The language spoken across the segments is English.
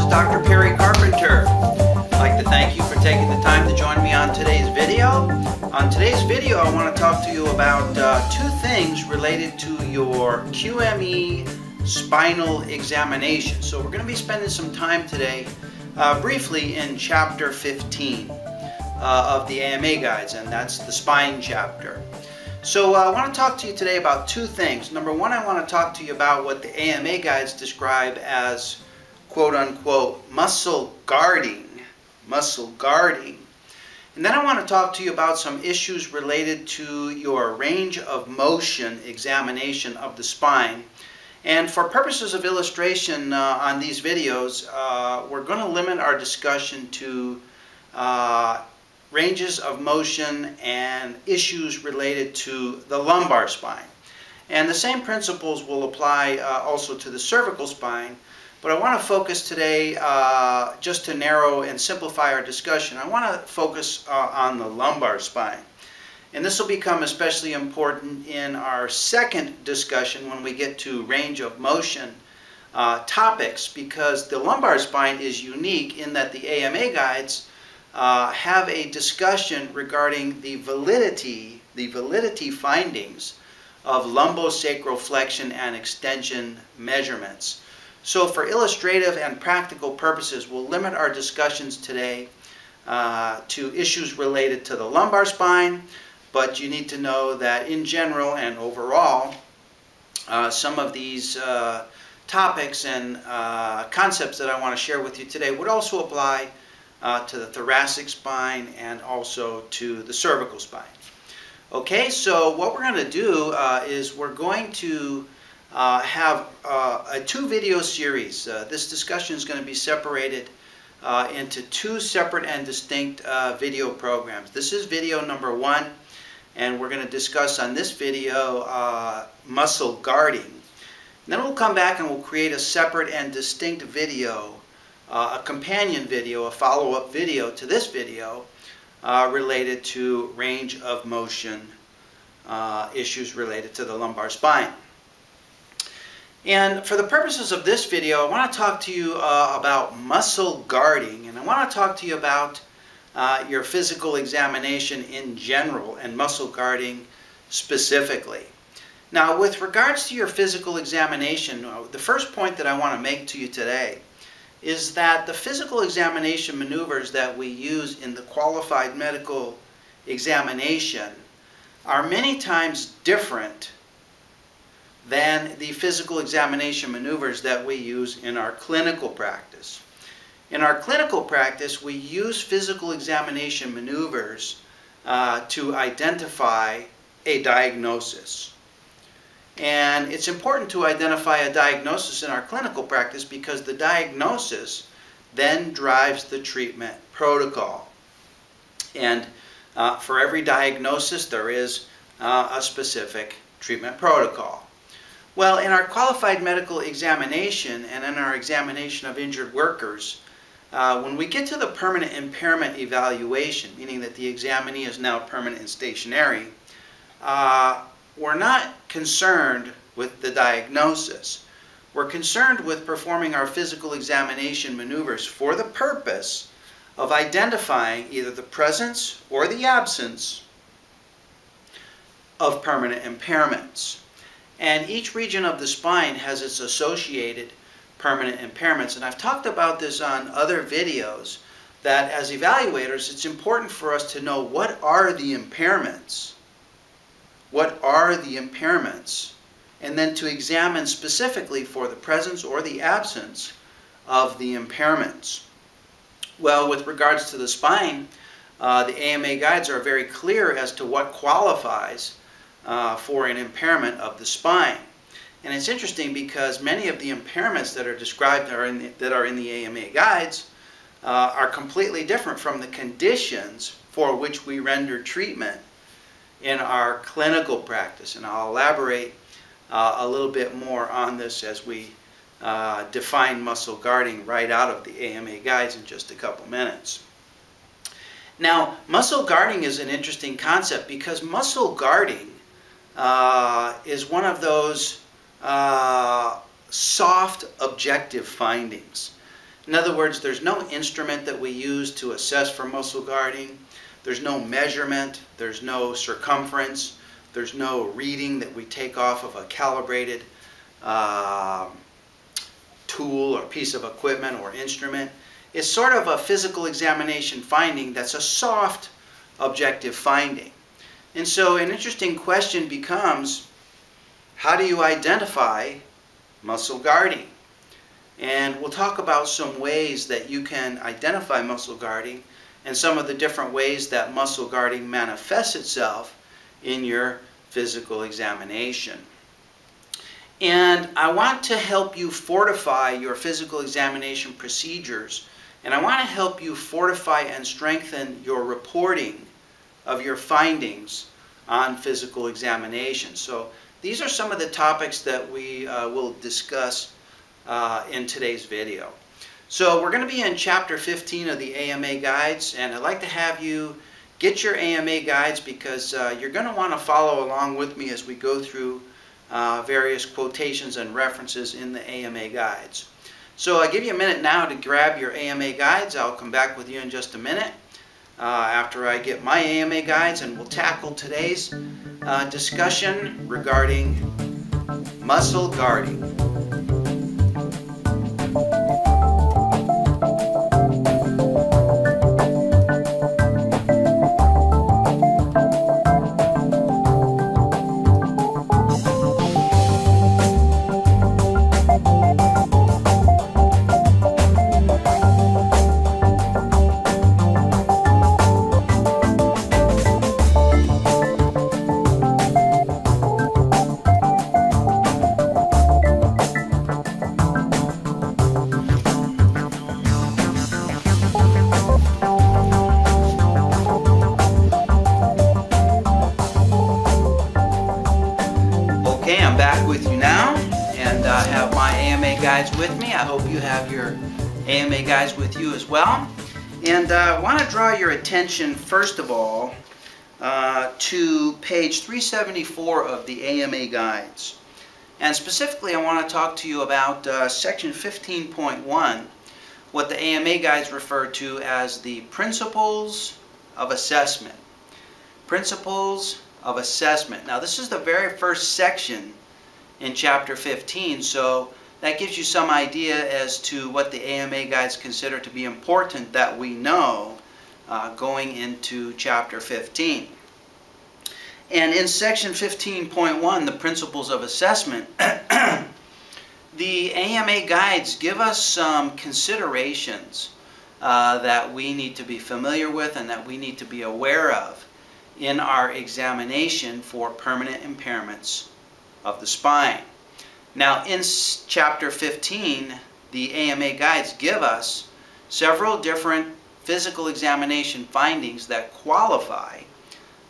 Dr. Perry Carpenter. I'd like to thank you for taking the time to join me on today's video. On today's video, I want to talk to you about two things related to your QME spinal examination. So we're going to be spending some time today briefly in chapter 15 of the AMA guides, and that's the spine chapter. So I want to talk to you today about two things. Number one, I want to talk to you about what the AMA guides describe as quote-unquote muscle guarding. And then I want to talk to you about some issues related to your range of motion examination of the spine. And for purposes of illustration on these videos, we're going to limit our discussion to ranges of motion and issues related to the lumbar spine. And the same principles will apply also to the cervical spine. But I want to focus today, just to narrow and simplify our discussion, I want to focus on the lumbar spine. And this will become especially important in our second discussion when we get to range of motion topics, because the lumbar spine is unique in that the AMA guides have a discussion regarding the validity findings of lumbosacral flexion and extension measurements. So for illustrative and practical purposes, we'll limit our discussions today to issues related to the lumbar spine, but you need to know that in general and overall, some of these topics and concepts that I want to share with you today would also apply to the thoracic spine and also to the cervical spine. Okay, so what we're going to do is we're going to have a two-video series. This discussion is going to be separated into two separate and distinct video programs. This is video number 1, and we're going to discuss on this video muscle guarding. And then we'll come back and we'll create a separate and distinct video, a companion video, a follow-up video to this video related to range of motion issues related to the lumbar spine. And for the purposes of this video, I want to talk to you about muscle guarding, and I want to talk to you about your physical examination in general and muscle guarding specifically. Now, with regards to your physical examination, the first point that I want to make to you today is that the physical examination maneuvers that we use in the qualified medical examination are many times different than the physical examination maneuvers that we use in our clinical practice. In our clinical practice, we use physical examination maneuvers to identify a diagnosis. And it's important to identify a diagnosis in our clinical practice because the diagnosis then drives the treatment protocol. And for every diagnosis, there is a specific treatment protocol. Well, in our qualified medical examination and in our examination of injured workers, when we get to the permanent impairment evaluation, meaning that the examinee is now permanent and stationary, we're not concerned with the diagnosis. We're concerned with performing our physical examination maneuvers for the purpose of identifying either the presence or the absence of permanent impairments. And each region of the spine has its associated permanent impairments. And I've talked about this on other videos, that as evaluators, it's important for us to know what are the impairments. What are the impairments? And then to examine specifically for the presence or the absence of the impairments? Well, with regards to the spine, the AMA guides are very clear as to what qualifies for an impairment of the spine. And it's interesting because many of the impairments that are described that are in the AMA guides are completely different from the conditions for which we render treatment in our clinical practice. And I'll elaborate a little bit more on this as we define muscle guarding right out of the AMA guides in just a couple minutes. Now, muscle guarding is an interesting concept because muscle guarding is one of those soft objective findings. In other words, there's no instrument that we use to assess for muscle guarding. There's no measurement. There's no circumference. There's no reading that we take off of a calibrated tool or piece of equipment or instrument. It's sort of a physical examination finding that's a soft objective finding. And so an interesting question becomes, how do you identify muscle guarding? And we'll talk about some ways that you can identify muscle guarding and some of the different ways that muscle guarding manifests itself in your physical examination. And I want to help you fortify your physical examination procedures, and I want to help you fortify and strengthen your reporting of your findings on physical examination. So these are some of the topics that we will discuss in today's video. So we're going to be in Chapter 15 of the AMA Guides, and I'd like to have you get your AMA Guides because you're going to want to follow along with me as we go through various quotations and references in the AMA Guides. So I'll give you a minute now to grab your AMA Guides. I'll come back with you in just a minute after I get my AMA Guides, and we'll tackle today's discussion regarding muscle guarding. I'm back with you now, and I have my AMA Guides with me. I hope you have your AMA Guides with you as well. And I want to draw your attention, first of all, to page 374 of the AMA Guides. And specifically, I want to talk to you about section 15.1, what the AMA Guides refer to as the principles of assessment. Principles of assessment. Now, this is the very first section in Chapter 15, so that gives you some idea as to what the AMA Guides consider to be important that we know going into Chapter 15. And in section 15.1, the principles of assessment, the AMA Guides give us some considerations that we need to be familiar with and that we need to be aware of in our examination for permanent impairments of the spine. Now, in Chapter 15, the AMA Guides give us several different physical examination findings that qualify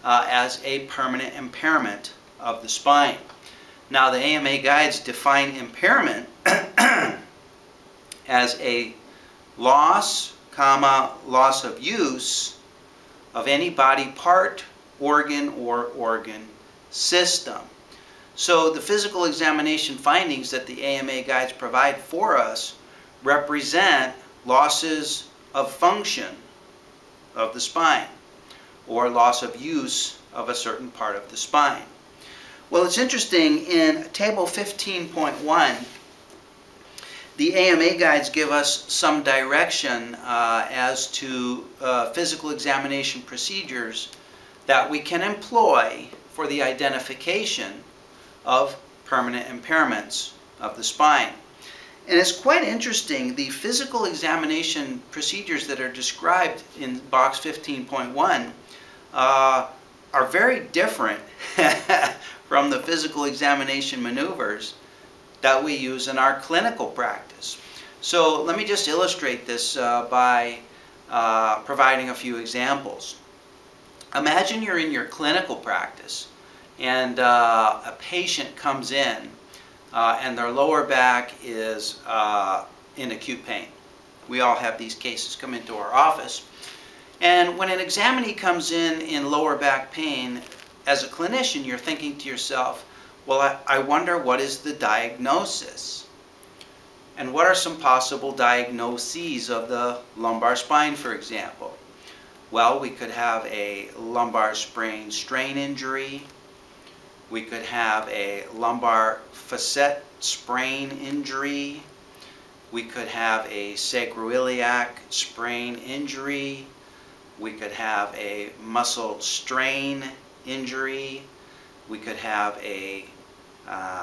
as a permanent impairment of the spine. Now, the AMA Guides define impairment as a loss of use of any body part, organ, or organ system. So the physical examination findings that the AMA Guides provide for us represent losses of function of the spine or loss of use of a certain part of the spine. Well, it's interesting, in Table 15.1, the AMA Guides give us some direction as to physical examination procedures that we can employ for the identification of permanent impairments of the spine. And it's quite interesting, the physical examination procedures that are described in box 15.1 are very different from the physical examination maneuvers that we use in our clinical practice. So let me just illustrate this by providing a few examples. Imagine you're in your clinical practice and a patient comes in and their lower back is in acute pain. We all have these cases come into our office. And when an examinee comes in lower back pain, as a clinician, you're thinking to yourself, well, I wonder what is the diagnosis? And what are some possible diagnoses of the lumbar spine, for example? Well, we could have a lumbar sprain strain injury. We could have a lumbar facet sprain injury. We could have a sacroiliac sprain injury. We could have a muscle strain injury. We could have a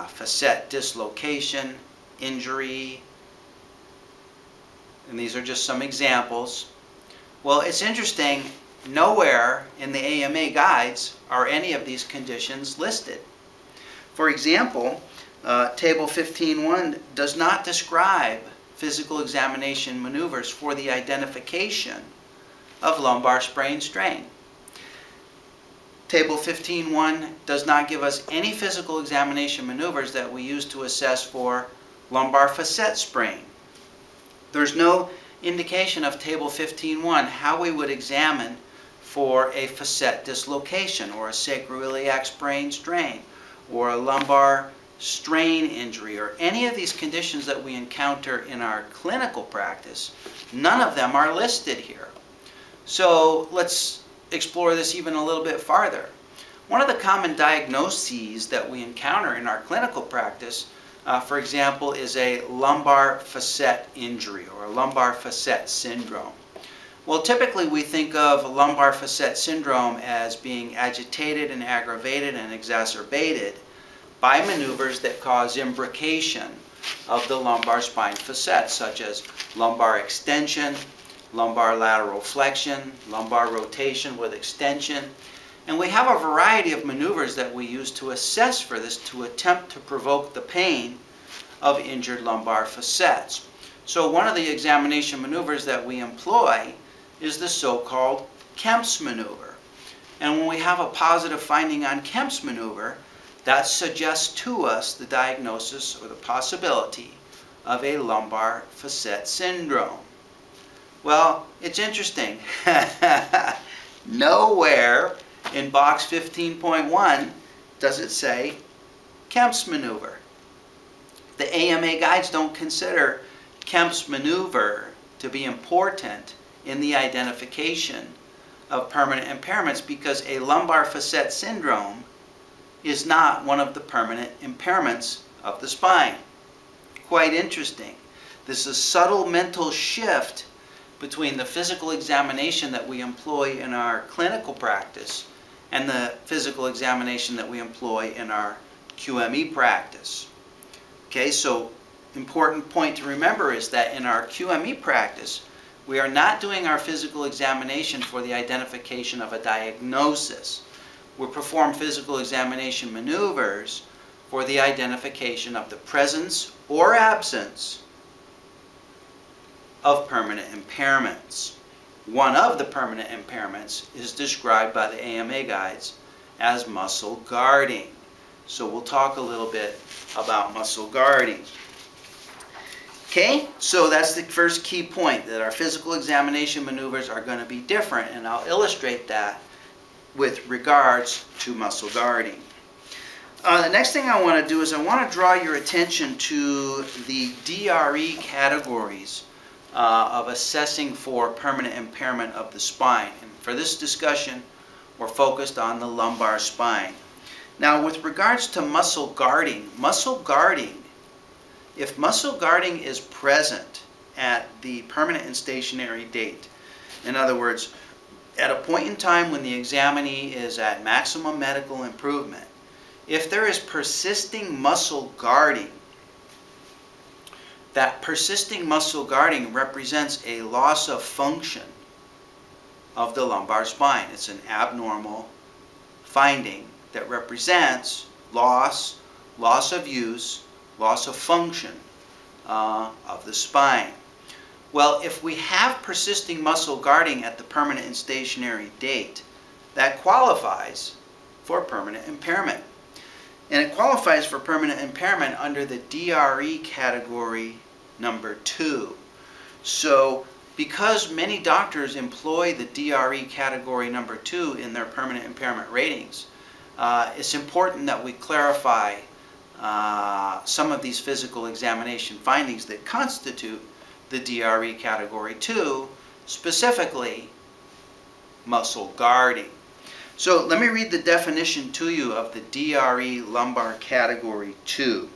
facet dislocation injury. And these are just some examples. Well, it's interesting, nowhere in the AMA guides are any of these conditions listed. For example, Table 15.1 does not describe physical examination maneuvers for the identification of lumbar sprain strain. Table 15.1 does not give us any physical examination maneuvers that we use to assess for lumbar facet sprain. There's no indication of Table 15.1 how we would examine for a facet dislocation or a sacroiliac sprain strain or a lumbar strain injury or any of these conditions that we encounter in our clinical practice. None of them are listed here. So let's explore this even a little bit farther. One of the common diagnoses that we encounter in our clinical practice, for example, is a lumbar facet injury or a lumbar facet syndrome. Well, typically we think of lumbar facet syndrome as being agitated and aggravated and exacerbated by maneuvers that cause imbrication of the lumbar spine facet, such as lumbar extension, lumbar lateral flexion, lumbar rotation with extension. And we have a variety of maneuvers that we use to assess for this to attempt to provoke the pain of injured lumbar facets. So one of the examination maneuvers that we employ is the so-called Kemp's maneuver. And when we have a positive finding on Kemp's maneuver, that suggests to us the diagnosis or the possibility of a lumbar facet syndrome. Well, it's interesting. Nowhere in box 15.1 does it say Kemp's maneuver. The AMA guides don't consider Kemp's maneuver to be important in the identification of permanent impairments because a lumbar facet syndrome is not one of the permanent impairments of the spine. Quite interesting. This is a subtle mental shift between the physical examination that we employ in our clinical practice and the physical examination that we employ in our QME practice. Okay, so important point to remember is that in our QME practice, we are not doing our physical examination for the identification of a diagnosis. We perform physical examination maneuvers for the identification of the presence or absence of permanent impairments. One of the permanent impairments is described by the AMA guides as muscle guarding. So we'll talk a little bit about muscle guarding. Okay, so that's the first key point, that our physical examination maneuvers are going to be different, and I'll illustrate that with regards to muscle guarding. The next thing I want to do is I want to draw your attention to the DRE categories of assessing for permanent impairment of the spine. And for this discussion, we're focused on the lumbar spine. Now, with regards to muscle guarding, if muscle guarding is present at the permanent and stationary date, in other words, at a point in time when the examinee is at maximum medical improvement, if there is persisting muscle guarding, that persisting muscle guarding represents a loss of function of the lumbar spine. It's an abnormal finding that represents loss of use, loss of function of the spine. Well, if we have persisting muscle guarding at the permanent and stationary date, that qualifies for permanent impairment. And it qualifies for permanent impairment under the DRE category number 2. So, because many doctors employ the DRE category number 2 in their permanent impairment ratings, it's important that we clarify some of these physical examination findings that constitute the DRE category 2, specifically muscle guarding. So let me read the definition to you of the DRE lumbar category 2.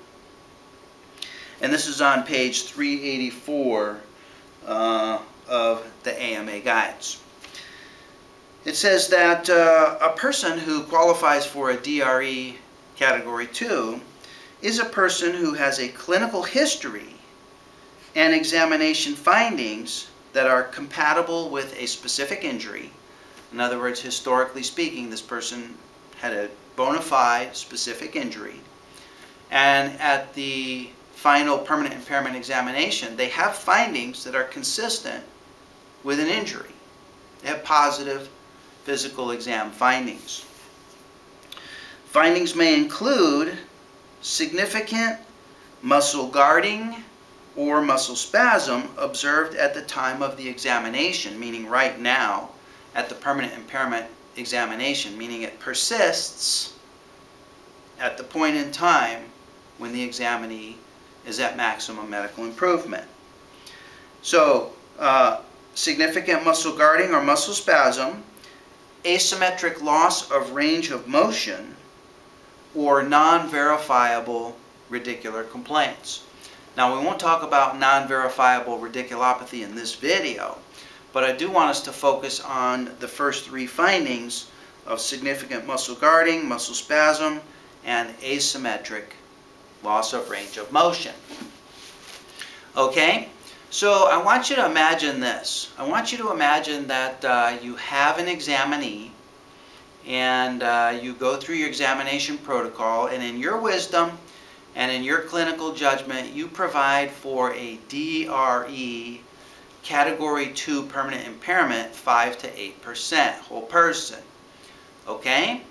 And this is on page 384 of the AMA guides. It says that a person who qualifies for a DRE category 2 is a person who has a clinical history and examination findings that are compatible with a specific injury. In other words, historically speaking, this person had a bona fide specific injury. And at the final permanent impairment examination, they have findings that are consistent with an injury. They have positive physical exam findings. Findings may include significant muscle guarding or muscle spasm observed at the time of the examination, meaning right now at the permanent impairment examination, meaning it persists at the point in time when the examinee is at maximum medical improvement. So, significant muscle guarding or muscle spasm, asymmetric loss of range of motion, or non-verifiable radicular complaints. Now, we won't talk about non-verifiable radiculopathy in this video, but I do want us to focus on the first 3 findings of significant muscle guarding, muscle spasm, and asymmetric loss of range of motion. Okay? So I want you to imagine this. I want you to imagine that you have an examinee and you go through your examination protocol, and in your wisdom and in your clinical judgment, you provide for a DRE category 2 permanent impairment 5 to 8% whole person. Okay?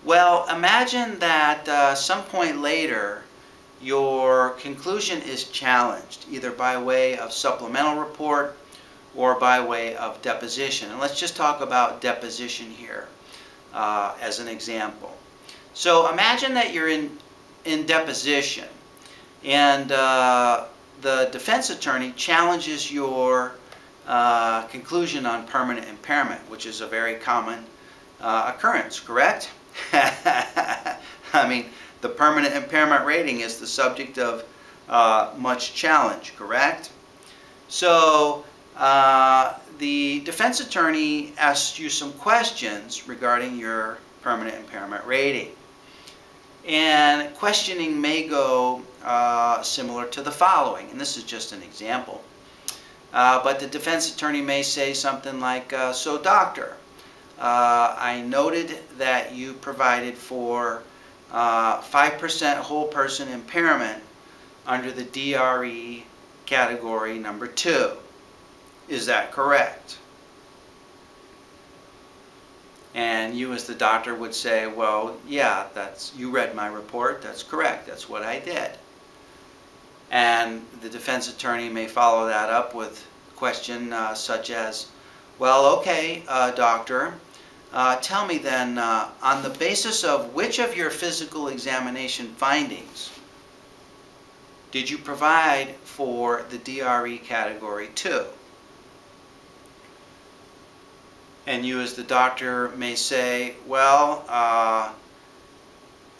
Well, imagine that some point later your conclusion is challenged, either by way of supplemental report or by way of deposition. And let's just talk about deposition here as an example. So imagine that you're in deposition, and the defense attorney challenges your conclusion on permanent impairment, which is a very common occurrence, correct? I mean, the permanent impairment rating is the subject of much challenge, correct? So the defense attorney asks you some questions regarding your permanent impairment rating. And questioning may go similar to the following, and this is just an example. But the defense attorney may say something like, so doctor, I noted that you provided for 5% whole person impairment under the DRE category number 2. Is that correct? And you as the doctor would say, well, yeah, you read my report, that's correct, that's what I did. And the defense attorney may follow that up with a question such as, well, okay, doctor, tell me then, on the basis of which of your physical examination findings did you provide for the DRE category 2? And you as the doctor may say, well,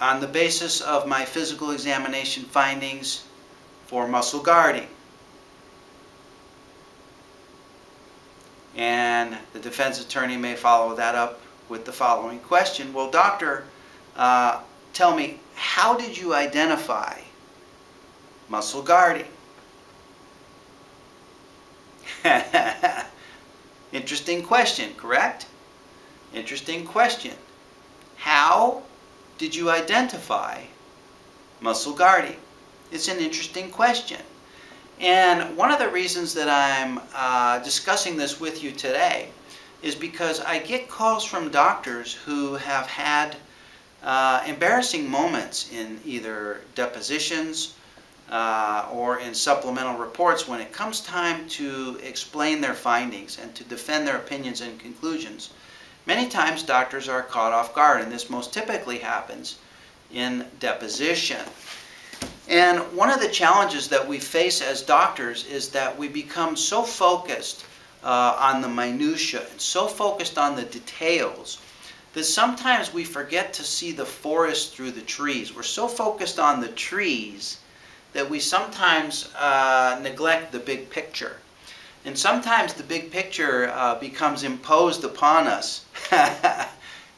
on the basis of my physical examination findings for muscle guarding. And the defense attorney may follow that up with the following question. Well, doctor, tell me, how did you identify muscle guarding? Interesting question, correct? Interesting question. How did you identify muscle guarding? It's an interesting question. And one of the reasons that I'm discussing this with you today is because I get calls from doctors who have had embarrassing moments in either depositions or in supplemental reports when it comes time to explain their findings and to defend their opinions and conclusions. Many times doctors are caught off guard, and this most typically happens in deposition. And one of the challenges that we face as doctors is that we become so focused on the minutiae and so focused on the details that sometimes we forget to see the forest through the trees. We're so focused on the trees that we sometimes neglect the big picture. And sometimes the big picture becomes imposed upon us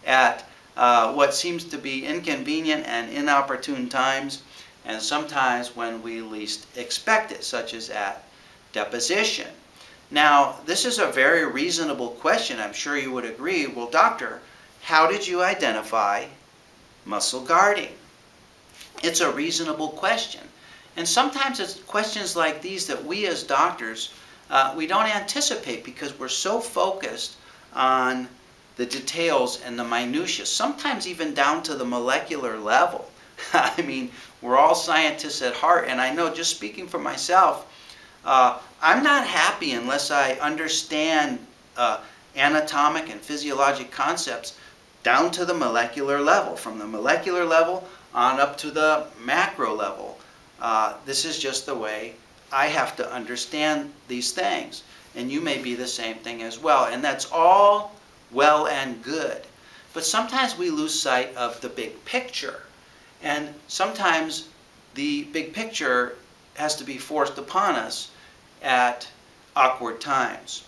at what seems to be inconvenient and inopportune times, and sometimes when we least expect it, such as at deposition. Now, this is a very reasonable question. I'm sure you would agree. Well, doctor, how did you identify muscle guarding? It's a reasonable question. And sometimes it's questions like these that we as doctors, we don't anticipate because we're so focused on the details and the minutiae, sometimes even down to the molecular level. I mean, we're all scientists at heart, and I know, just speaking for myself, I'm not happy unless I understand anatomic and physiologic concepts down to the molecular level, from the molecular level on up to the macro level. This is just the way I have to understand these things, and you may be the same thing as well, and that's all well and good. But sometimes we lose sight of the big picture, and sometimes the big picture has to be forced upon us at awkward times.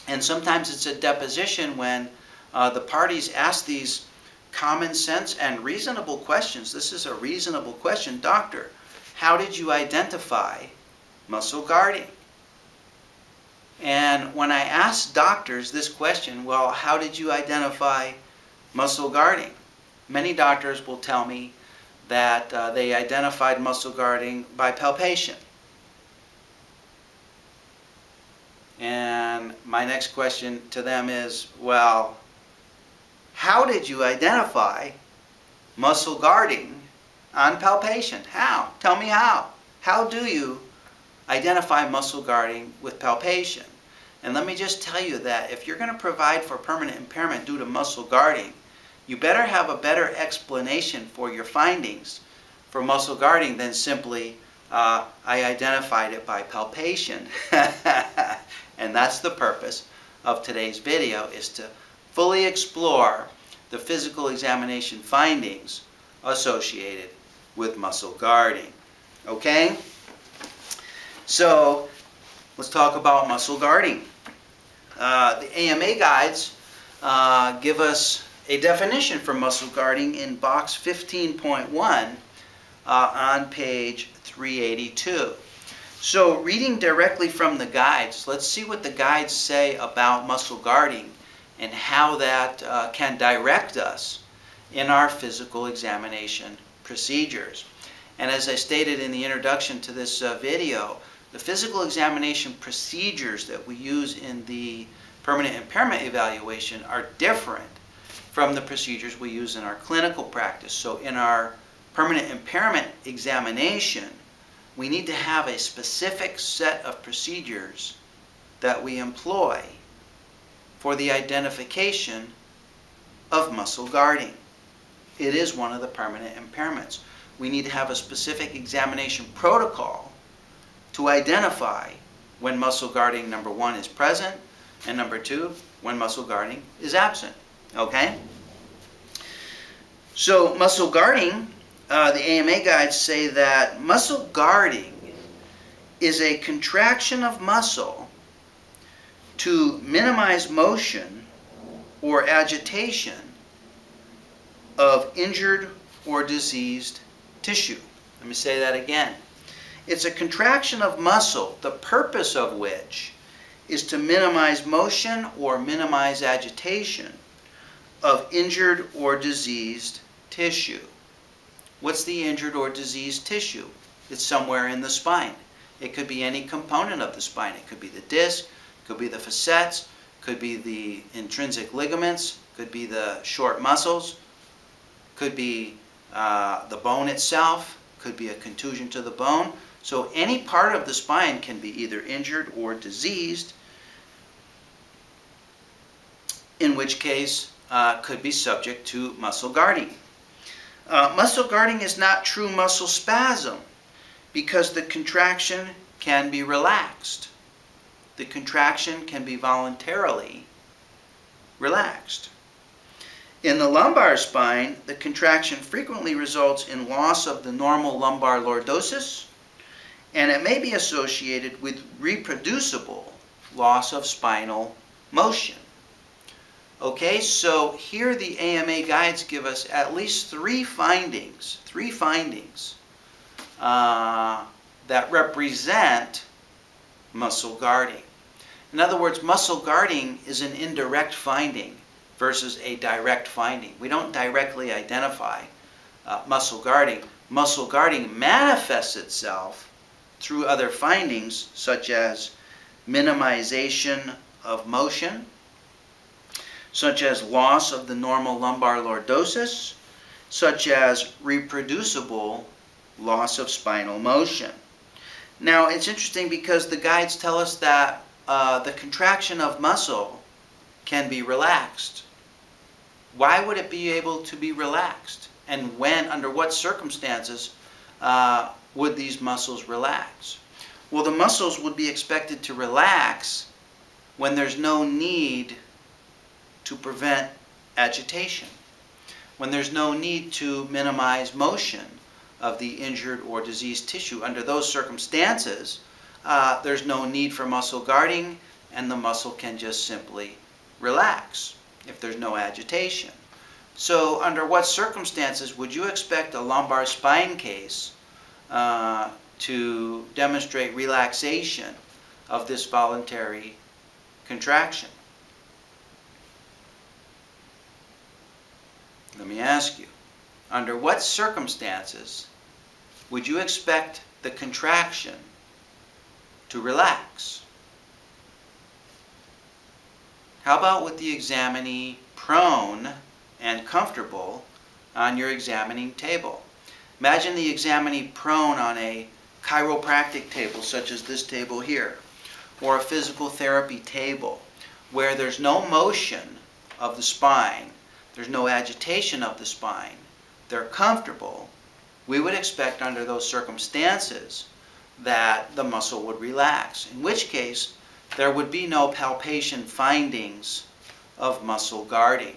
And sometimes it's a deposition when the parties ask these common sense and reasonable questions. This is a reasonable question. Doctor, how did you identify muscle guarding? And when I ask doctors this question, well, how did you identify muscle guarding? Many doctors will tell me that they identified muscle guarding by palpation. And my next question to them is, well, how did you identify muscle guarding on palpation? How? Tell me how. How do you identify muscle guarding with palpation? And let me just tell you that if you're going to provide for permanent impairment due to muscle guarding, you better have a better explanation for your findings for muscle guarding than simply, I identified it by palpation. And that's the purpose of today's video, is to fully explore the physical examination findings associated with muscle guarding. Okay? So, let's talk about muscle guarding. The AMA guides give us a definition for muscle guarding in box 15.1 on page 382. So, reading directly from the guides, let's see what the guides say about muscle guarding and how that can direct us in our physical examination procedures. And as I stated in the introduction to this video, the physical examination procedures that we use in the permanent impairment evaluation are different from the procedures we use in our clinical practice. So in our permanent impairment examination, we need to have a specific set of procedures that we employ for the identification of muscle guarding. It is one of the permanent impairments. We need to have a specific examination protocol to identify when muscle guarding, number one, is present, and number two, when muscle guarding is absent. Okay? So muscle guarding, the AMA guides say that muscle guarding is a contraction of muscle to minimize motion or agitation of injured or diseased tissue. Let me say that again. It's a contraction of muscle, the purpose of which is to minimize motion or minimize agitation of injured or diseased tissue. What's the injured or diseased tissue? It's somewhere in the spine. It could be any component of the spine. It could be the disc, could be the facets, could be the intrinsic ligaments, could be the short muscles, could be the bone itself, could be a contusion to the bone. So any part of the spine can be either injured or diseased, in which case could be subject to muscle guarding. Muscle guarding is not true muscle spasm because the contraction can be relaxed. The contraction can be voluntarily relaxed. In the lumbar spine, the contraction frequently results in loss of the normal lumbar lordosis, and it may be associated with reproducible loss of spinal motion. Okay, so here the AMA guides give us at least three findings that represent muscle guarding. In other words, muscle guarding is an indirect finding versus a direct finding. We don't directly identify muscle guarding. Muscle guarding manifests itself through other findings such as minimization of motion, such as loss of the normal lumbar lordosis, such as reproducible loss of spinal motion. Now it's interesting because the guides tell us that the contraction of muscle can be relaxed. Why would it be able to be relaxed? And when, under what circumstances would these muscles relax? Well, the muscles would be expected to relax when there's no need to prevent agitation, when there's no need to minimize motion of the injured or diseased tissue. Under those circumstances, there's no need for muscle guarding, and the muscle can just simply relax if there's no agitation. So under what circumstances would you expect a lumbar spine case to demonstrate relaxation of this voluntary contraction? Let me ask you, under what circumstances would you expect the contraction to relax? How about with the examinee prone and comfortable on your examining table? Imagine the examinee prone on a chiropractic table such as this table here, or a physical therapy table where there's no motion of the spine, there's no agitation of the spine, they're comfortable. We would expect under those circumstances that the muscle would relax, in which case there would be no palpation findings of muscle guarding.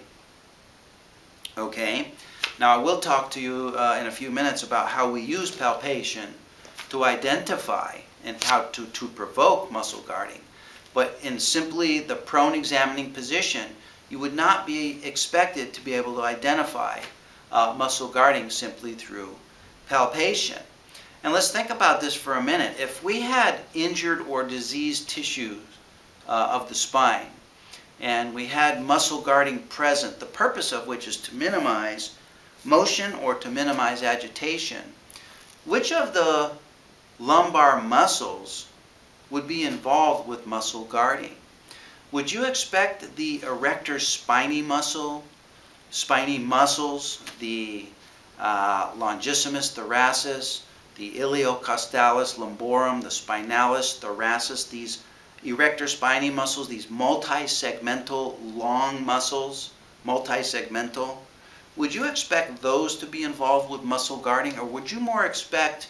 Okay, now I will talk to you in a few minutes about how we use palpation to identify and how to provoke muscle guarding. But in simply the prone examining position, you would not be expected to be able to identify muscle guarding simply through palpation. And let's think about this for a minute. If we had injured or diseased tissues of the spine, and we had muscle guarding present, the purpose of which is to minimize motion or to minimize agitation, which of the lumbar muscles would be involved with muscle guarding? Would you expect the erector spiny muscles, the longissimus thoracis, the iliocostalis lumborum, the spinalis thoracis, these erector spiny muscles, these multi-segmental long muscles, multi-segmental, would you expect those to be involved with muscle guarding, or would you more expect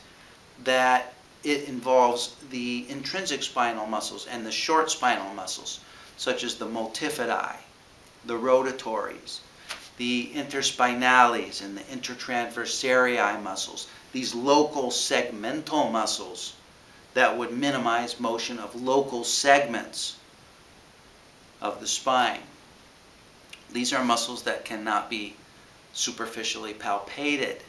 that it involves the intrinsic spinal muscles and the short spinal muscles, such as the multifidi, the rotatories, the interspinales and the intertransversarii muscles, these local segmental muscles that would minimize motion of local segments of the spine? These are muscles that cannot be superficially palpated.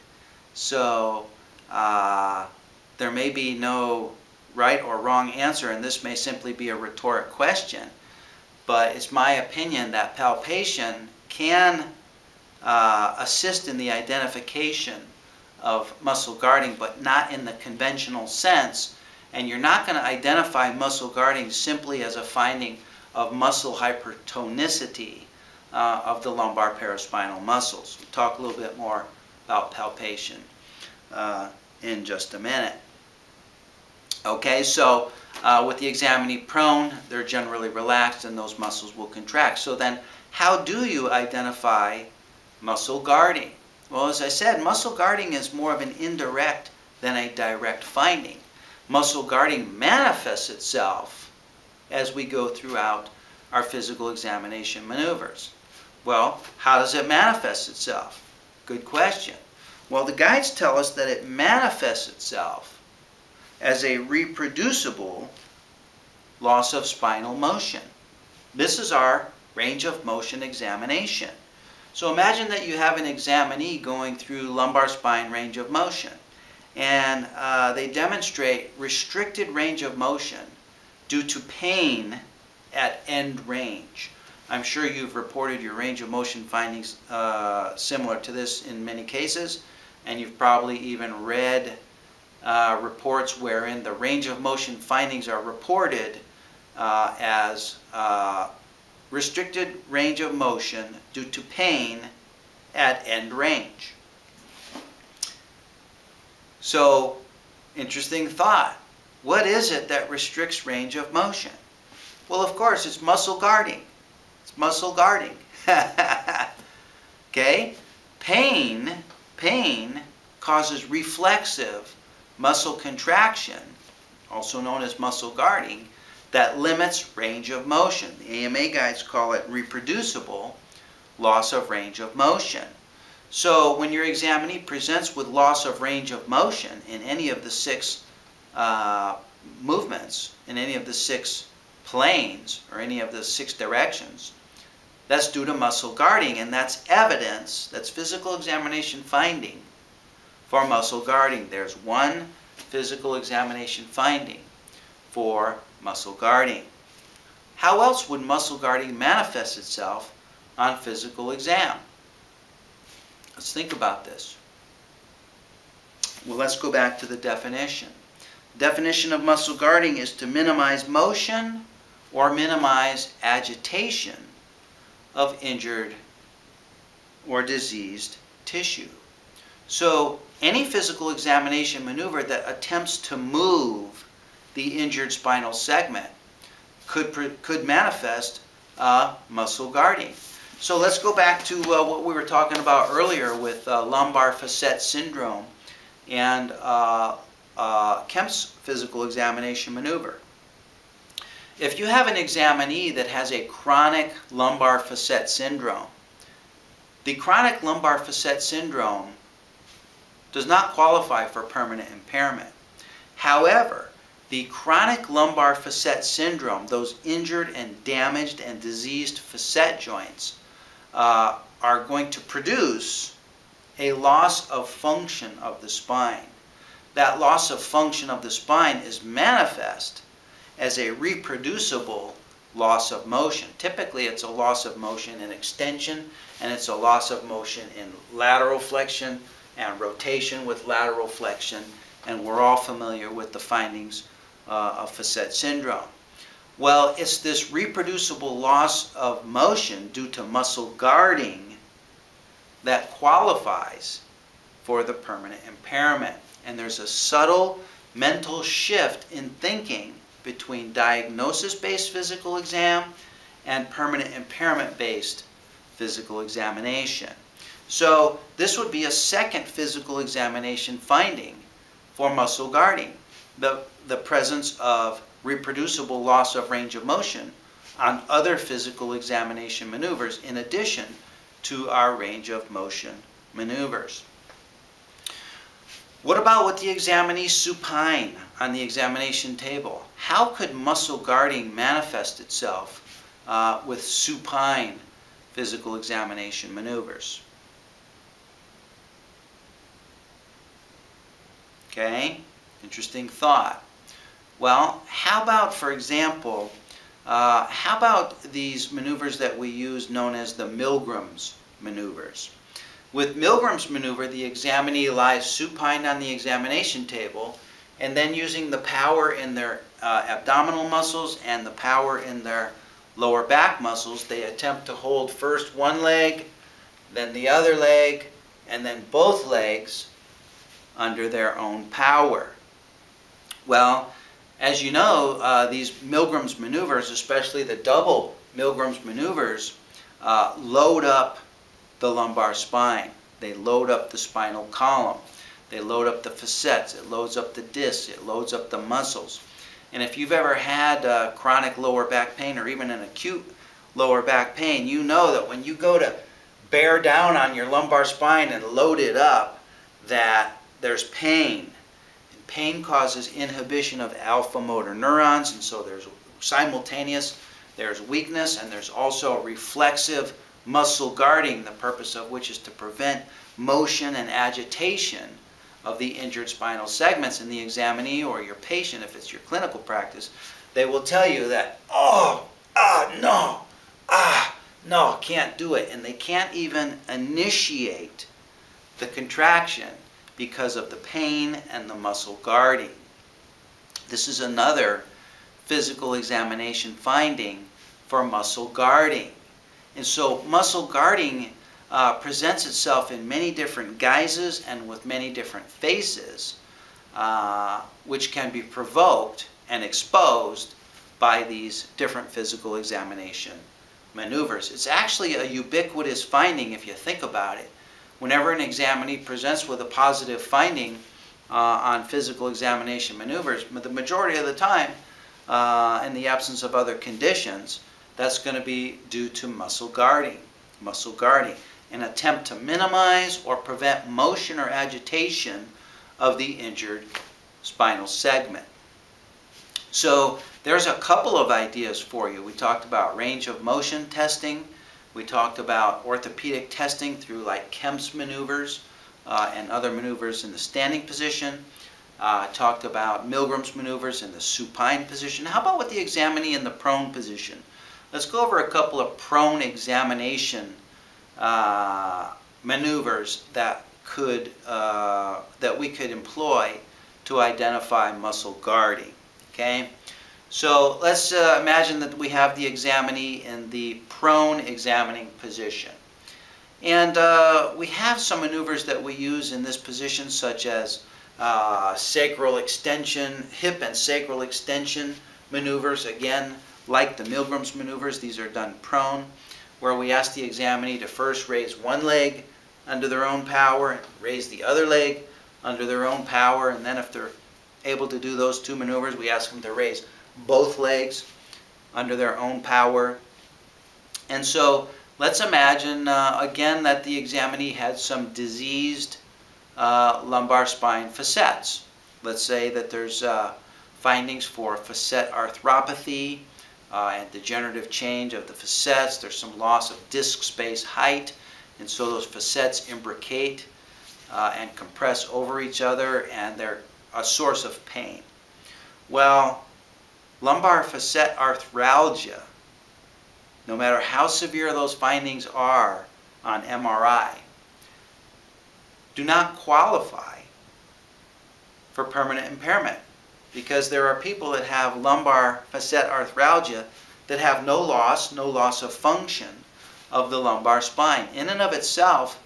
So there may be no right or wrong answer, and this may simply be a rhetoric question, but it's my opinion that palpation can assist in the identification of muscle guarding, but not in the conventional sense. And you're not going to identify muscle guarding simply as a finding of muscle hypertonicity of the lumbar paraspinal muscles. We'll talk a little bit more about palpation in just a minute. Okay, so with the examinee prone, they're generally relaxed and those muscles will contract. So then, how do you identify muscle guarding? Well, as I said, muscle guarding is more of an indirect than a direct finding. Muscle guarding manifests itself as we go throughout our physical examination maneuvers. Well, how does it manifest itself? Good question. Well, the guides tell us that it manifests itself as a reproducible loss of spinal motion. This is our range of motion examination. So imagine that you have an examinee going through lumbar spine range of motion, and they demonstrate restricted range of motion due to pain at end range. I'm sure you've reported your range of motion findings similar to this in many cases, and you've probably even read reports wherein the range of motion findings are reported as restricted range of motion due to pain at end range. So, interesting thought. What is it that restricts range of motion? Well, of course, it's muscle guarding. It's muscle guarding. Okay? Pain causes reflexive muscle contraction, also known as muscle guarding, that limits range of motion. The AMA guides call it reproducible loss of range of motion. So when your examinee presents with loss of range of motion in any of the 6 movements, in any of the 6 planes, or any of the 6 directions, that's due to muscle guarding, and that's evidence, that's physical examination finding for muscle guarding. There's one physical examination finding for muscle guarding. How else would muscle guarding manifest itself on physical exam? Let's think about this. Well, let's go back to the definition. Definition of muscle guarding is to minimize motion or minimize agitation of injured or diseased tissue. So any physical examination maneuver that attempts to move the injured spinal segment could manifest muscle guarding. So let's go back to what we were talking about earlier with lumbar facet syndrome and Kemp's physical examination maneuver. If you have an examinee that has a chronic lumbar facet syndrome, the chronic lumbar facet syndrome does not qualify for permanent impairment. However, the chronic lumbar facet syndrome, those injured and damaged and diseased facet joints, are going to produce a loss of function of the spine. That loss of function of the spine is manifest as a reproducible loss of motion. Typically, it's a loss of motion in extension, and it's a loss of motion in lateral flexion and rotation with lateral flexion, and we're all familiar with the findings of facet syndrome. Well, it's this reproducible loss of motion due to muscle guarding that qualifies for the permanent impairment. And there's a subtle mental shift in thinking between diagnosis-based physical exam and permanent impairment-based physical examination. So this would be a second physical examination finding for muscle guarding, the presence of reproducible loss of range of motion on other physical examination maneuvers in addition to our range of motion maneuvers. What about with the examinee supine on the examination table? How could muscle guarding manifest itself with supine physical examination maneuvers? Okay, interesting thought. Well, how about, for example, how about these maneuvers that we use known as the Milgram's maneuvers? With Milgram's maneuver, the examinee lies supine on the examination table, and then using the power in their abdominal muscles and the power in their lower back muscles, they attempt to hold first one leg, then the other leg, and then both legs under their own power. Well, as you know, these Milgram's maneuvers, especially the double Milgram's maneuvers, load up the lumbar spine. They load up the spinal column. They load up the facets. It loads up the discs. It loads up the muscles. And if you've ever had chronic lower back pain or even an acute lower back pain, you know that when you go to bear down on your lumbar spine and load it up, that there's pain. And pain causes inhibition of alpha motor neurons, and so there's simultaneous, there's weakness, and there's also reflexive muscle guarding, the purpose of which is to prevent motion and agitation of the injured spinal segments. In the examinee or your patient, if it's your clinical practice, they will tell you that, no, can't do it. And they can't even initiate the contraction because of the pain and the muscle guarding. This is another physical examination finding for muscle guarding. And so muscle guarding presents itself in many different guises and with many different faces, which can be provoked and exposed by these different physical examination maneuvers. It's actually a ubiquitous finding if you think about it. Whenever an examinee presents with a positive finding on physical examination maneuvers, the majority of the time, in the absence of other conditions, that's going to be due to muscle guarding. Muscle guarding, an attempt to minimize or prevent motion or agitation of the injured spinal segment. So there's a couple of ideas for you. We talked about range of motion testing. We talked about orthopedic testing through like Kemp's maneuvers and other maneuvers in the standing position. Talked about Milgram's maneuvers in the supine position. How about with the examinee in the prone position? Let's go over a couple of prone examination maneuvers that we could employ to identify muscle guarding. Okay, so let's imagine that we have the examinee in the prone examining position, and we have some maneuvers that we use in this position, such as sacral extension, hip and sacral extension maneuvers. Again, like the Milgram's maneuvers, these are done prone, where we ask the examinee to first raise one leg under their own power, and raise the other leg under their own power, and then if they're able to do those two maneuvers, we ask them to raise both legs under their own power. And so let's imagine again that the examinee had some diseased lumbar spine facets. Let's say that there's findings for facet arthropathy and degenerative change of the facets. There's some loss of disc space height, and so those facets imbricate and compress over each other, and they're a source of pain. Well, lumbar facet arthralgia, no matter how severe those findings are on MRI, do not qualify for permanent impairment, because there are people that have lumbar facet arthralgia that have no loss of function of the lumbar spine. In and of itself,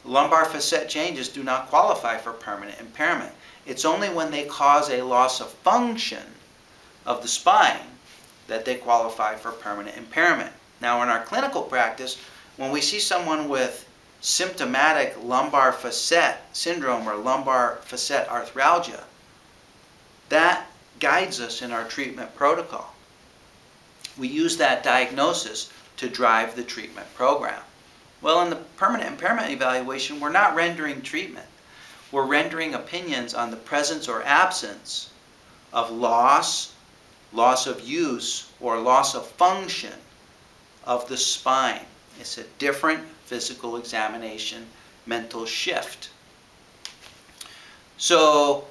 lumbar facet changes do not qualify for permanent impairment. It's only when they cause a loss of function of the spine that they qualify for permanent impairment. Now, in our clinical practice, when we see someone with symptomatic lumbar facet syndrome or lumbar facet arthralgia, that guides us in our treatment protocol. We use that diagnosis to drive the treatment program. Well, in the permanent impairment evaluation, we're not rendering treatment. We're rendering opinions on the presence or absence of loss of use, or loss of function of the spine. It's a different physical examination mental shift. So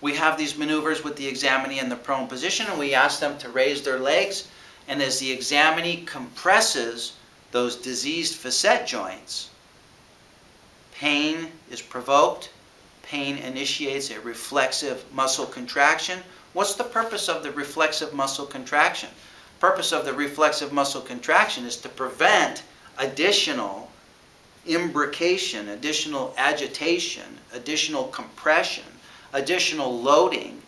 we have these maneuvers with the examinee in the prone position, and we ask them to raise their legs. And as the examinee compresses those diseased facet joints, pain is provoked. Pain initiates a reflexive muscle contraction. What's the purpose of the reflexive muscle contraction? The purpose of the reflexive muscle contraction is to prevent additional imbrication, additional agitation, additional compression, additional loading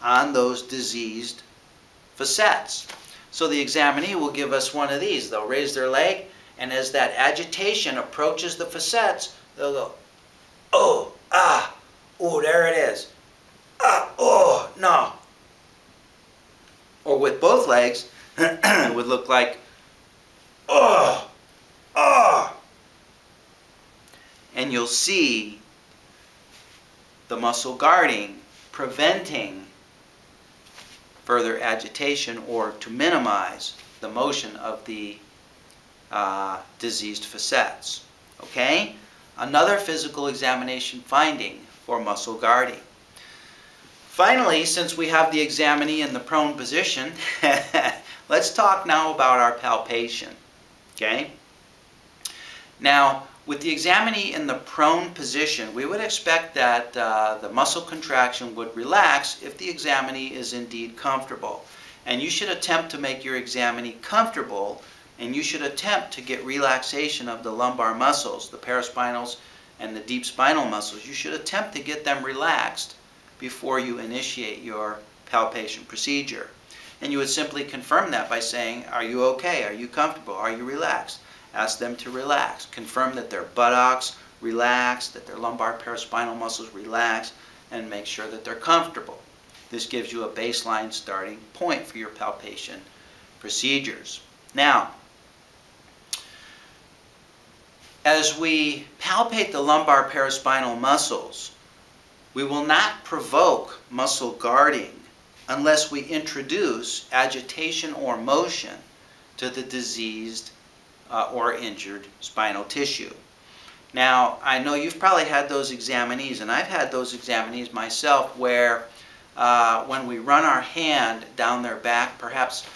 on those diseased facets. So the examinee will give us one of these. They'll raise their leg, and as that agitation approaches the facets, they'll go, oh, ah, oh, there it is. Ah, oh, no. Or with both legs, it would look like, oh, oh. And you'll see the muscle guarding, preventing further agitation or to minimize the motion of the diseased facets. Okay? Another physical examination finding for muscle guarding. Finally, since we have the examinee in the prone position, let's talk now about our palpation. Okay? Now, with the examinee in the prone position, we would expect that the muscle contraction would relax if the examinee is indeed comfortable. And you should attempt to make your examinee comfortable, and you should attempt to get relaxation of the lumbar muscles, the paraspinals and the deep spinal muscles. You should attempt to get them relaxed before you initiate your palpation procedure. And you would simply confirm that by saying, are you okay? Are you comfortable? Are you relaxed? Ask them to relax. Confirm that their buttocks relax, that their lumbar paraspinal muscles relax, and make sure that they're comfortable. This gives you a baseline starting point for your palpation procedures. Now, as we palpate the lumbar paraspinal muscles, we will not provoke muscle guarding unless we introduce agitation or motion to the diseased or injured spinal tissue. Now, I know you've probably had those examinees, and I've had those examinees myself, where when we run our hand down their back, perhaps,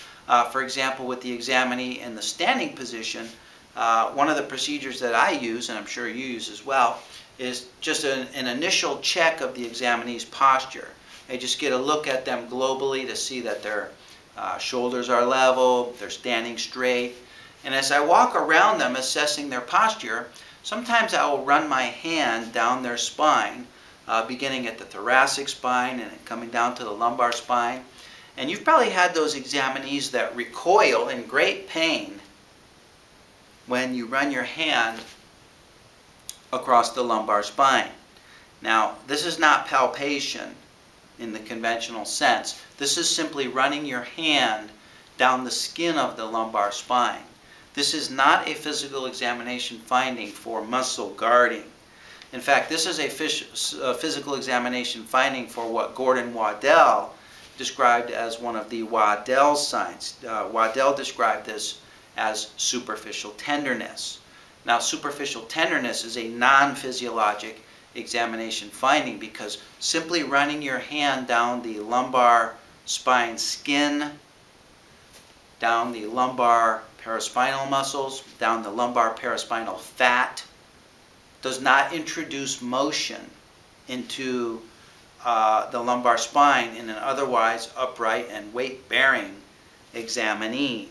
for example, with the examinee in the standing position, one of the procedures that I use, and I'm sure you use as well, is just an initial check of the examinee's posture. I just get a look at them globally to see that their shoulders are level, they're standing straight. And as I walk around them assessing their posture, sometimes I will run my hand down their spine, beginning at the thoracic spine and coming down to the lumbar spine. And you've probably had those examinees that recoil in great pain when you run your hand across the lumbar spine. Now, this is not palpation in the conventional sense. This is simply running your hand down the skin of the lumbar spine. This is not a physical examination finding for muscle guarding. In fact, this is a physical examination finding for what Gordon Waddell described as one of the Waddell signs. Waddell described this as superficial tenderness. Now, superficial tenderness is a non-physiologic examination finding because simply running your hand down the lumbar spine skin, down the lumbar paraspinal muscles, down the lumbar paraspinal fat, does not introduce motion into the lumbar spine in an otherwise upright and weight-bearing examinee.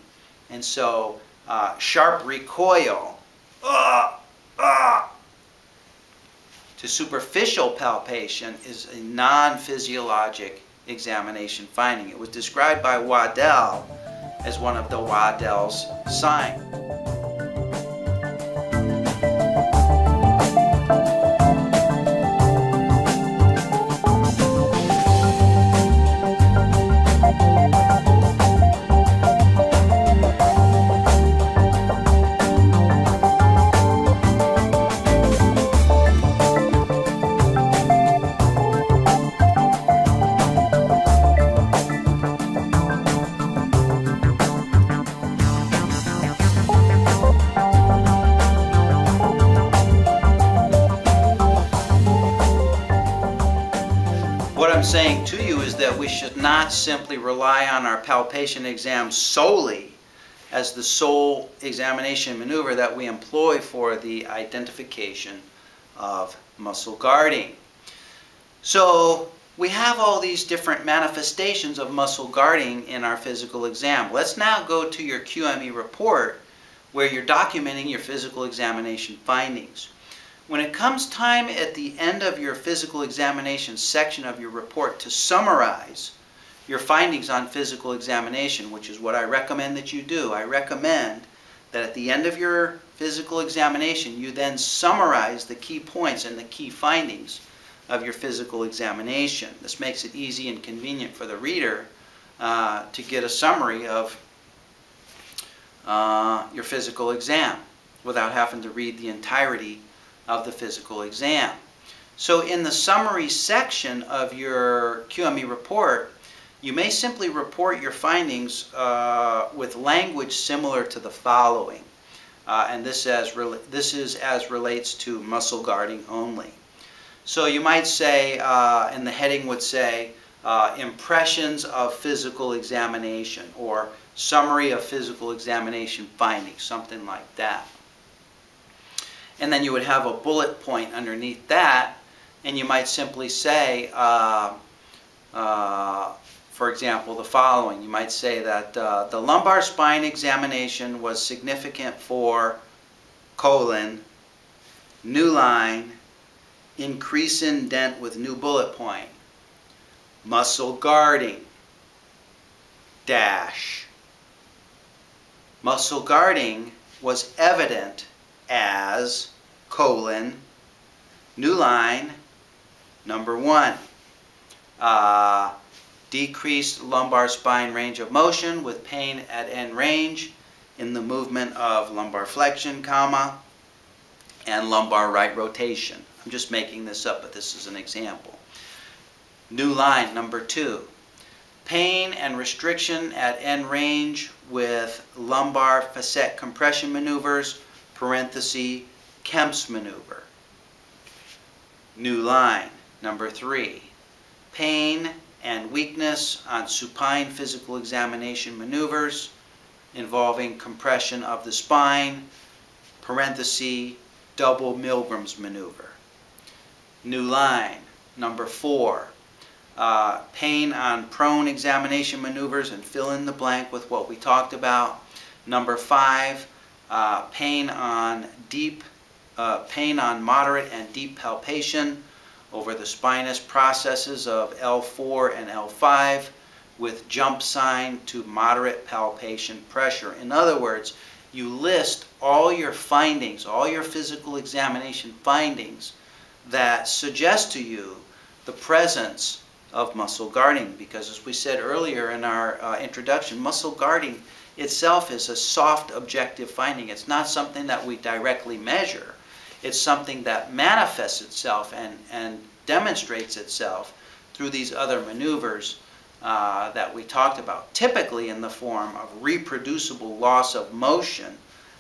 And so sharp recoil to superficial palpation is a non-physiologic examination finding. It was described by Waddell as one of the Waddell's signs. saying to you is that we should not simply rely on our palpation exam solely as the sole examination maneuver that we employ for the identification of muscle guarding. So we have all these different manifestations of muscle guarding in our physical exam. Let's now go to your QME report where you're documenting your physical examination findings. When it comes time at the end of your physical examination section of your report to summarize your findings on physical examination, which is what I recommend that you do, I recommend that at the end of your physical examination you then summarize the key points and the key findings of your physical examination. This makes it easy and convenient for the reader to get a summary of your physical exam without having to read the entirety of the physical exam. So in the summary section of your QME report, you may simply report your findings with language similar to the following. And this is as relates to muscle guarding only. So you might say, and the heading would say, impressions of physical examination, or summary of physical examination findings, something like that. And then you would have a bullet point underneath that, and you might simply say, for example, the following. You might say that the lumbar spine examination was significant for new line, increase in dent with new bullet point, muscle guarding, dash. Muscle guarding was evident as, new line, number 1. Decreased lumbar spine range of motion with pain at end range in the movement of lumbar flexion, comma, and lumbar right rotation. I'm just making this up, but this is an example. New line, number 2. Pain and restriction at end range with lumbar facet compression maneuvers, parenthesis, Kemp's maneuver. New line, number 3. Pain and weakness on supine physical examination maneuvers involving compression of the spine, parenthesis, double Milgram's maneuver. New line, number 4. Pain on prone examination maneuvers, and fill in the blank with what we talked about. Number 5, pain on moderate and deep palpation over the spinous processes of L4 and L5 with jump sign to moderate palpation pressure. In other words, you list all your findings, all your physical examination findings that suggest to you the presence of muscle guarding, because as we said earlier in our introduction, muscle guarding itself is a soft objective finding. It's not something that we directly measure. It's something that manifests itself and demonstrates itself through these other maneuvers that we talked about, typically in the form of reproducible loss of motion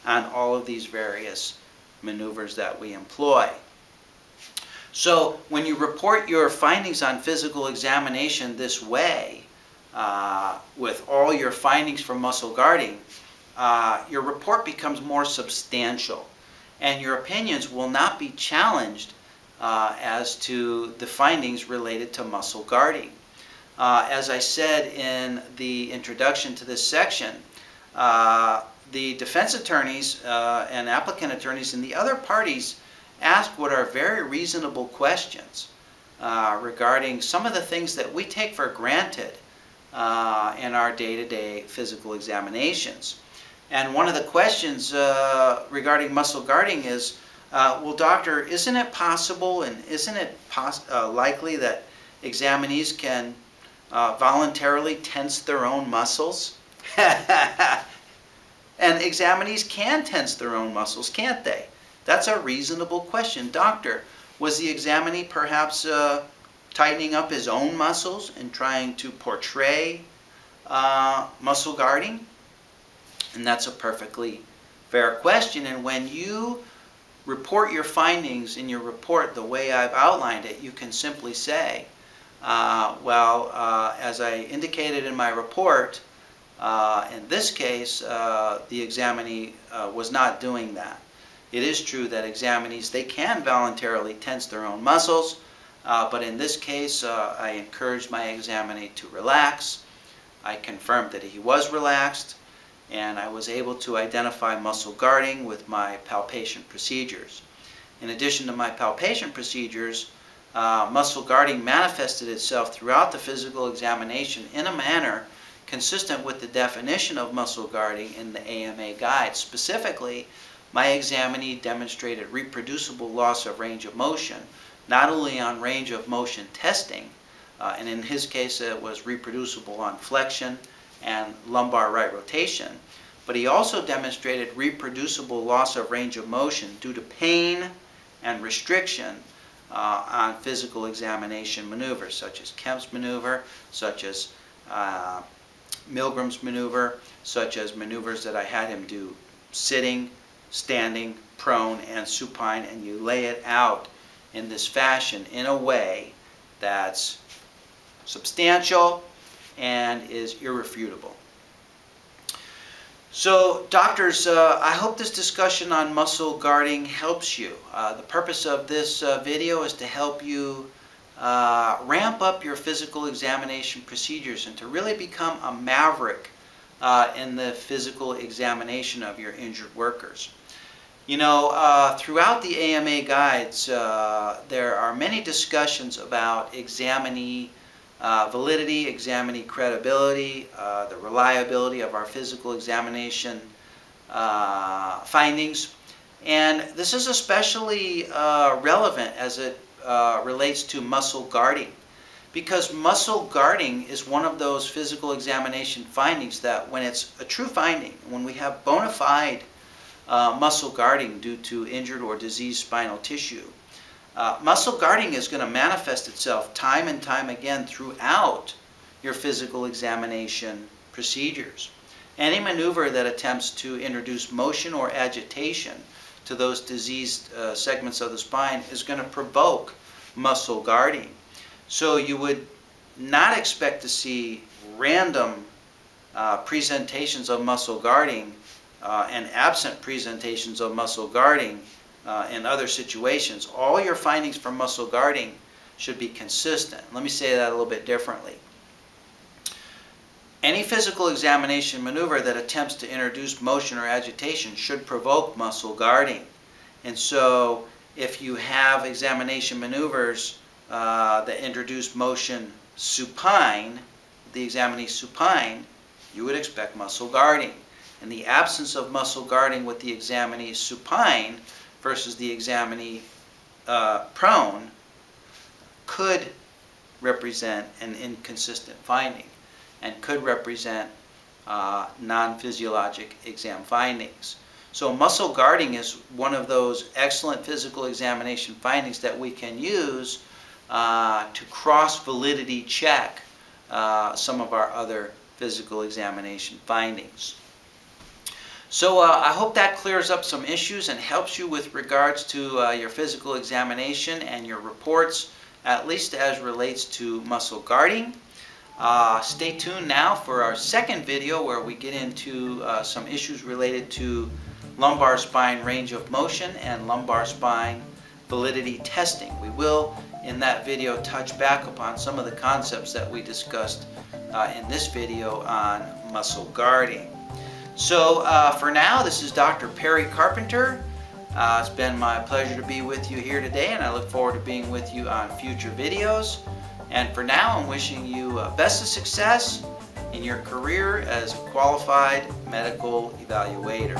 on all of these various maneuvers that we employ. So when you report your findings on physical examination this way, with all your findings from muscle guarding, your report becomes more substantial, and your opinions will not be challenged as to the findings related to muscle guarding. As I said in the introduction to this section, the defense attorneys and applicant attorneys and the other parties ask what are very reasonable questions regarding some of the things that we take for granted in our day-to-day physical examinations. And one of the questions regarding muscle guarding is, well, doctor, isn't it possible and isn't it likely that examinees can voluntarily tense their own muscles? And examinees can tense their own muscles, can't they? That's a reasonable question. Doctor, was the examinee perhaps tightening up his own muscles and trying to portray muscle guarding? And that's a perfectly fair question. And when you report your findings in your report the way I've outlined it, you can simply say, As I indicated in my report, in this case, the examinee was not doing that. It is true that examinees, they can voluntarily tense their own muscles, but in this case, I encouraged my examinee to relax. I confirmed that he was relaxed, and I was able to identify muscle guarding with my palpation procedures. In addition to my palpation procedures, muscle guarding manifested itself throughout the physical examination in a manner consistent with the definition of muscle guarding in the AMA guide. Specifically, my examinee demonstrated reproducible loss of range of motion, not only on range of motion testing, and in his case it was reproducible on flexion and lumbar right rotation, but he also demonstrated reproducible loss of range of motion due to pain and restriction on physical examination maneuvers, such as Kemp's maneuver, such as Milgram's maneuver, such as maneuvers that I had him do sitting, standing, prone, and supine, and you lay it out in this fashion in a way that's substantial and is irrefutable. So doctors, I hope this discussion on muscle guarding helps you. The purpose of this video is to help you ramp up your physical examination procedures and to really become a maverick in the physical examination of your injured workers. You know, throughout the AMA guides, there are many discussions about examinee validity, examinee credibility, the reliability of our physical examination findings. And this is especially relevant as it relates to muscle guarding, because muscle guarding is one of those physical examination findings that, when it's a true finding, when we have bona fide muscle guarding due to injured or diseased spinal tissue, muscle guarding is going to manifest itself time and time again throughout your physical examination procedures. Any maneuver that attempts to introduce motion or agitation to those diseased segments of the spine is going to provoke muscle guarding. So you would not expect to see random presentations of muscle guarding and absent presentations of muscle guarding in other situations. All your findings from muscle guarding should be consistent. Let me say that a little bit differently. Any physical examination maneuver that attempts to introduce motion or agitation should provoke muscle guarding. And so if you have examination maneuvers that introduce motion supine, the examinee supine, you would expect muscle guarding. In the absence of muscle guarding with the examinee supine versus the examinee prone could represent an inconsistent finding and could represent non-physiologic exam findings. So muscle guarding is one of those excellent physical examination findings that we can use to cross-validity check some of our other physical examination findings. So I hope that clears up some issues and helps you with regards to your physical examination and your reports, at least as relates to muscle guarding. Stay tuned now for our second video, where we get into some issues related to lumbar spine range of motion and lumbar spine validity testing. We will, in that video, touch back upon some of the concepts that we discussed in this video on muscle guarding. So for now, this is Dr. Perry Carpenter. It's been my pleasure to be with you here today, and I look forward to being with you on future videos. And for now, I'm wishing you best of success in your career as a qualified medical evaluator.